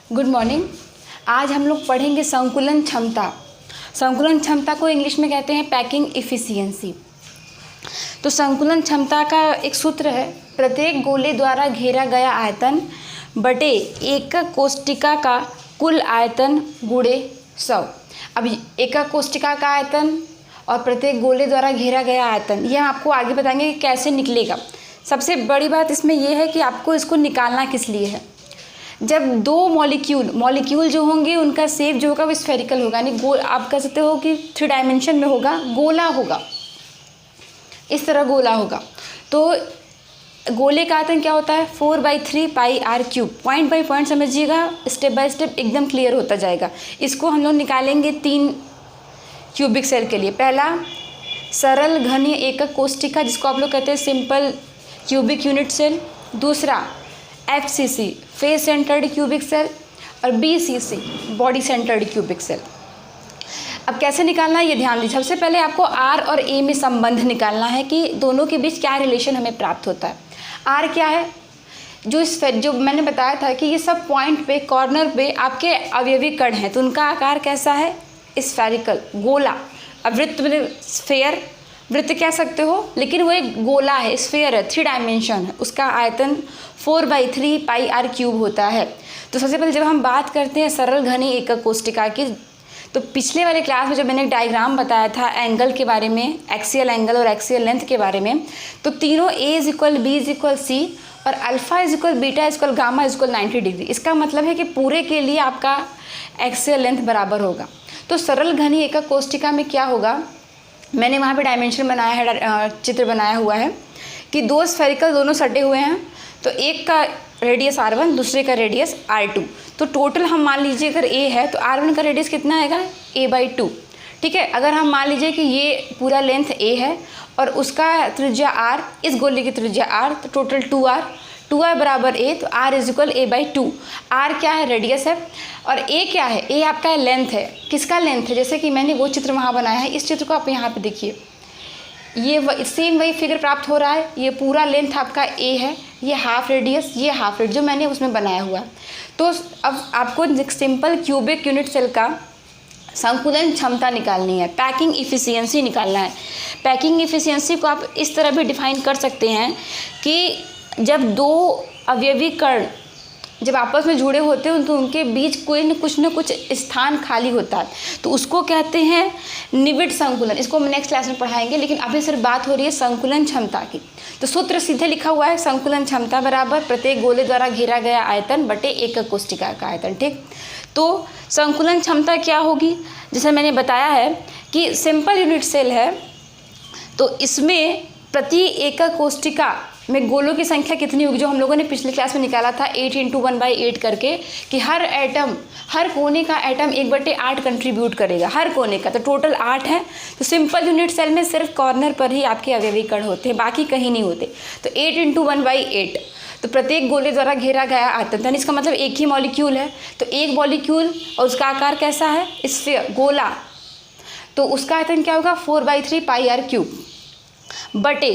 Good morning. आज हम लोग पढ़ेंगे संकुलन क्षमता। संकुलन क्षमता को इंग्लिश में कहते हैं पैकिंग इफ़िशियंसी। तो संकुलन क्षमता का एक सूत्र है, प्रत्येक गोले द्वारा घेरा गया आयतन बटे एकक कोष्टिका का कुल आयतन गुणे 100। अब एकक कोष्टिका का आयतन और प्रत्येक गोले द्वारा घेरा गया आयतन, ये हम आपको आगे बताएंगे कि कैसे निकलेगा। सबसे बड़ी बात इसमें यह है कि आपको इसको निकालना किस लिए है। जब दो मॉलिक्यूल जो होंगे उनका शेप जो होगा वो स्फेरिकल होगा, यानी गोल, आप कह सकते हो कि 3 डायमेंशन में होगा, गोला होगा, इस तरह गोला होगा। तो गोले का आयतन क्या होता है 4/3 πr³। पॉइंट बाय पॉइंट समझिएगा, स्टेप बाय स्टेप एकदम क्लियर होता जाएगा। इसको हम लोग निकालेंगे 3 क्यूबिक सेल के लिए। पहला सरल घनीय एकक कोष्टिका, जिसको आप लोग कहते हैं सिंपल क्यूबिक यूनिट सेल। दूसरा FCC face centred cubic cell और BCC body centred cubic cell. अब कैसे निकालना है ये ध्यान दीजिए। सबसे पहले आपको R और A में संबंध निकालना है कि दोनों के बीच क्या रिलेशन हमें प्राप्त होता है। R क्या है, जो मैंने बताया था कि ये सब पॉइंट पे, कॉर्नर पे आपके अवयवी कण हैं, तो उनका आकार कैसा है, स्फेरिकल, गोला। अब वृत्त में स्फेयर, वृत्त कह सकते हो, लेकिन वो एक गोला है, स्फेयर है, 3 डायमेंशन है, उसका आयतन 4/3 πr³ होता है। तो सबसे पहले जब हम बात करते हैं सरल घनी एकक कोष्टिका की, तो पिछले वाले क्लास में जब मैंने एक डायग्राम बताया था एंगल के बारे में, एक्सियल एंगल और एक्सियल लेंथ के बारे में, तो तीनों A = B = C और अल्फा = बीटा = गामा = 90 डिग्री। इसका मतलब है कि पूरे के लिए आपका एक्सियल लेंथ बराबर होगा। तो सरल घनी एकक कोष्टिका में क्या होगा, मैंने वहाँ पे डायमेंशन बनाया है, चित्र बनाया हुआ है कि दो स्फेरिकल दोनों सटे हुए हैं, तो एक का रेडियस R1, दूसरे का रेडियस R2। तो टोटल हम मान लीजिए अगर A है तो R1 का रेडियस कितना आएगा, A/2। ठीक है, अगर हम मान लीजिए कि ये पूरा लेंथ A है और उसका त्रिज्या R, इस गोले की त्रिज्या R, तो टोटल 2R = A, तो R = A/2। R क्या है, रेडियस है, और A क्या है, A आपका लेंथ है। किसका लेंथ है, जैसे कि मैंने वो चित्र वहाँ बनाया है, इस चित्र को आप यहाँ पे देखिए, ये सेम वही फिगर प्राप्त हो रहा है। ये पूरा लेंथ आपका A है, ये हाफ रेडियस, ये हाफ रेडियस जो मैंने उसमें बनाया हुआ है। तो अब आपको सिंपल क्यूबिक यूनिट सेल का संकुलन क्षमता निकालनी है, पैकिंग इफ़िशियंसी निकालना है। पैकिंग इफ़िशियंसी को आप इस तरह भी डिफाइन कर सकते हैं कि जब दो अवयवी कण जब आपस में जुड़े होते हैं तो उनके बीच कुछ न कुछ स्थान खाली होता है, तो उसको कहते हैं निविड़ संकुलन। इसको हम नेक्स्ट क्लास में पढ़ाएंगे, लेकिन अभी सिर्फ बात हो रही है संकुलन क्षमता की। तो सूत्र सीधे लिखा हुआ है, संकुलन क्षमता बराबर प्रत्येक गोले द्वारा घेरा गया आयतन बटे एकक कोष्टिका का आयतन। ठीक, तो संकुलन क्षमता क्या होगी, जैसे मैंने बताया है कि सिंपल यूनिट सेल है, तो इसमें प्रति एकक कोष्टिका में गोलों की संख्या कितनी होगी, जो हम लोगों ने पिछले क्लास में निकाला था 8 × 1/8 करके, कि हर एटम, हर कोने का एटम 1/8 कंट्रीब्यूट करेगा, हर कोने का, तो टोटल 8 है। तो सिंपल यूनिट सेल में सिर्फ कॉर्नर पर ही आपके अवयवी कण होते हैं, बाकी कहीं नहीं होते। तो 8 × 1/8, तो प्रत्येक गोले द्वारा घेरा गया आयतन, यानी इसका मतलब एक ही मॉलिक्यूल है, तो एक मॉलिक्यूल और उसका आकार कैसा है, स्फीयर, गोला, तो उसका आयतन क्या होगा 4/3 πr³ बटे,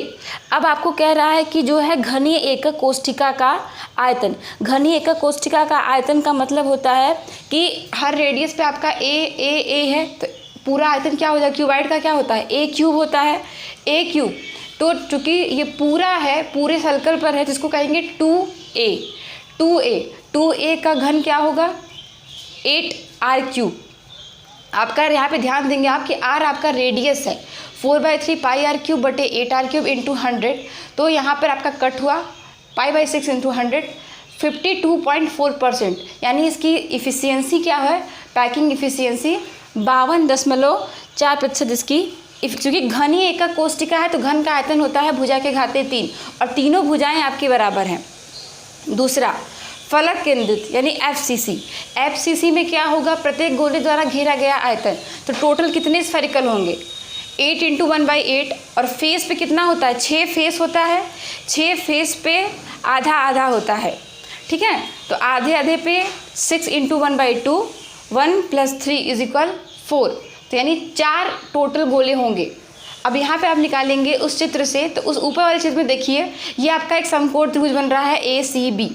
अब आपको कह रहा है कि जो है घनीय एकक कोष्टिका का आयतन। घनीय एकक कोष्टिका का आयतन का मतलब होता है कि हर रेडियस पे आपका A है, तो पूरा आयतन क्या हो जाएगा, क्यूबाइड का क्या होता है, A³ होता है, A³। तो चूँकि ये पूरा है, पूरे सर्कल पर है, तो इसको कहेंगे 2A का घन क्या होगा 8R³। आपका यहाँ पे ध्यान देंगे आप कि R आपका रेडियस है, 4/3 πr³ बटे 8R³ × 100, तो यहाँ पर आपका कट हुआ π/6 × 100, 52.4%, यानी इसकी इफ़िशियंसी क्या है, पैकिंग इफ़िशियंसी 52.4% इसकी। क्योंकि घनी एकक कोष्टिका है तो घन का आयतन होता है भुजा के घाते 3, और तीनों भुजाएं आपकी बराबर हैं। दूसरा फलक केंद्रित यानी FCC में क्या होगा, प्रत्येक गोले द्वारा घेरा गया आयतन, तो टोटल कितने स्फेरिकल होंगे 8 × 1/8, और फेस पे कितना होता है, 6 फेस होता है, 6 फेस पे आधा आधा होता है। ठीक है, तो आधे आधे पे 6 × 1/2, 1 + 3 = 4, तो यानी 4 टोटल गोले होंगे। अब यहाँ पे आप निकालेंगे उस चित्र से, तो उस ऊपर वाले चित्र में देखिए, ये आपका एक समकोण त्रिभुज बन रहा है ACB।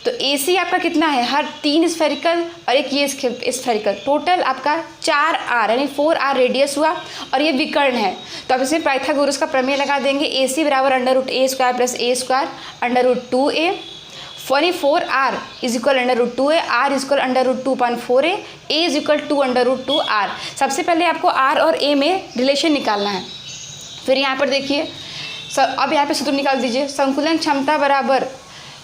तो AC आपका कितना है, हर 3 स्फेरिकल और एक ये स्फेरिकल, टोटल आपका 4R यानी 4R रेडियस हुआ और ये विकर्ण है। तो अब इसमें पाइथागोरस का प्रमेय लगा देंगे, AC बराबर √A² + A² √2A, 4R is equal √2A, R is equal √2.4A, A is equal to √2R। सबसे पहले आपको R और A में रिलेशन निकालना है। फिर यहाँ पर देखिए अब यहाँ पे सूत्र निकाल दीजिए, संकुलन क्षमता बराबर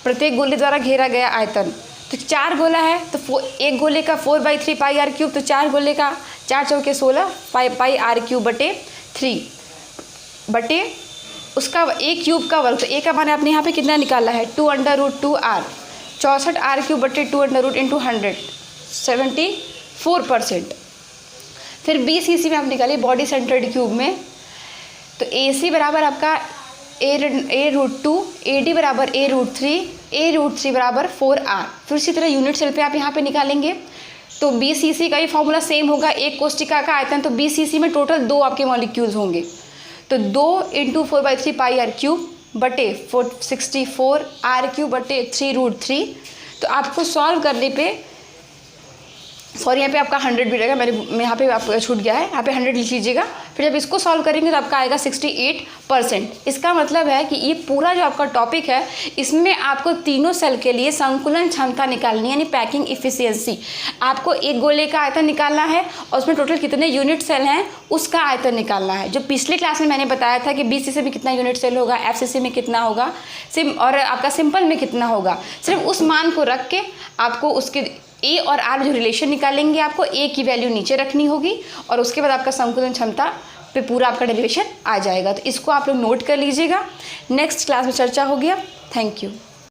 प्रत्येक गोले द्वारा घेरा गया आयतन। तो 4 गोला है तो एक गोले का 4/3 πr3, तो 4 गोले का 4 चौके 16 πr3/3 बटे उसका A क्यूब का वर्ग। तो A का मान आपने यहाँ पे कितना निकाला है 2√2R, 64R³ / 2 × 100 74%। फिर BCC में आप निकालिए बॉडी सेंटर्ड क्यूब में, तो AC बराबर आपका A√2, AD बराबर A√3, A√3 बराबर 4R। फिर इसी तरह यूनिट सेल पे आप यहाँ पे निकालेंगे तो BCC का ही फॉर्मूला सेम होगा, एक कोष्टिका का आयतन, तो BCC में टोटल 2 आपके मॉलिक्यूल्स होंगे। तो 2 × 4/3 πr³ बटे 64R³/3√3। तो आपको सॉल्व करने पे सॉरी यहाँ पे आपका 100 भी रहेगा, मैं यहाँ पे आपका छूट गया है, यहाँ पे 100 लिख लीजिएगा। फिर जब इसको सॉल्व करेंगे तो आपका आएगा 68%। इसका मतलब है कि ये पूरा जो आपका टॉपिक है इसमें आपको तीनों सेल के लिए संकुलन क्षमता निकालनी है, यानी पैकिंग इफिशियंसी। आपको एक गोले का आयतन निकालना है और उसमें टोटल कितने यूनिट सेल हैं उसका आयतन निकालना है। जो पिछले क्लास में मैंने बताया था कि BCC में कितना यूनिट सेल होगा, FCC में कितना होगा, और आपका सिंपल में कितना होगा, सिर्फ उस मान को रख के आपको उसके A और R जो रिलेशन निकालेंगे, आपको A की वैल्यू नीचे रखनी होगी और उसके बाद आपका संकुलन क्षमता पे पूरा आपका डेरिवेशन आ जाएगा। तो इसको आप लोग नोट कर लीजिएगा, नेक्स्ट क्लास में चर्चा होगी। Thank you.